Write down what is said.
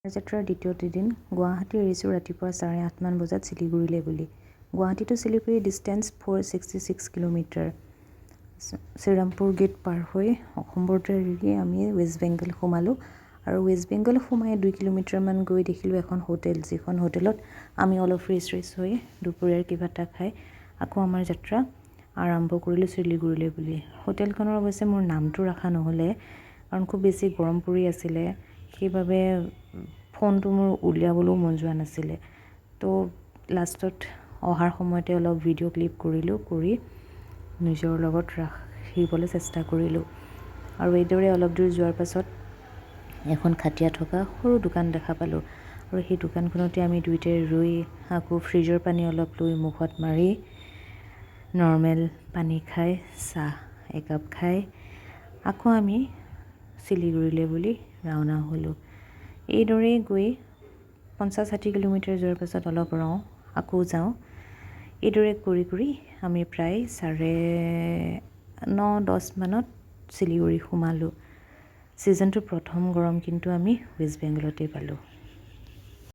যাত্ৰাৰ দ্বিতীয় দিন গুৱাহাটী এৰিছোঁ ৰাতিপুৱা 8:30 বজাত শিলিগুৰিলৈ বুলি। Guwahati to Siliguri distance 466 kilometre. Srirampur gate পাৰ হৈ অসম বৰ্ডাৰ এৰি আমি ৱেষ্ট বেংগল সোমালোঁ আৰু ৱেষ্ট বেংগল সোমাই 2 কিলোমিটাৰমান গৈ দেখিলোঁ এখন হোটেল, যিখন হোটেলত আমি অলপ ফ্ৰেছ হৈ দুপৰীয়াৰ কিবা এটা খাই আকৌ আমাৰ যাত্ৰা আৰম্ভ কৰিলোঁ শিলিগুৰিলৈ বুলি। হোটেলখনৰ অৱশ্যে মোৰ নামটো ৰখা নহ'লে, কাৰণ খুব বেছি গৰম পৰি আছিলে, সেইবাবে ফোনটো মোৰ উলিয়াবলৈও মন যোৱা নাছিলে। তো লাষ্টত অহাৰ সময়তে অলপ ভিডিঅ' ক্লিপ কৰিলোঁ, কৰি নিজৰ লগত ৰাখিবলৈ চেষ্টা কৰিলোঁ। আৰু এইদৰে অলপ দূৰ যোৱাৰ পাছত এখন খাটিয়া থকা সৰু দোকান দেখা পালোঁ আৰু সেই দোকানখনতে আমি দুয়োটাই ৰৈ আকৌ ফ্ৰিজৰ পানী অলপ লৈ মুখত মাৰি নৰ্মেল পানী খাই চাহ একাপ খাই আকৌ আমি শিলিগুৰিলৈ বুলি ৰাওনা হ'লোঁ। এইদৰেই গৈ 50-60 কিলোমিটাৰ যোৱাৰ পাছত অলপ ৰওঁ, আকৌ যাওঁ। এইদৰে কৰি আমি প্ৰায় 9:30 মানত শিলিগুৰি সোমালোঁ। ছিজনটোৰ প্ৰথম গৰম কিন্তু আমি ৱেষ্ট বেংগলতেই পালোঁ।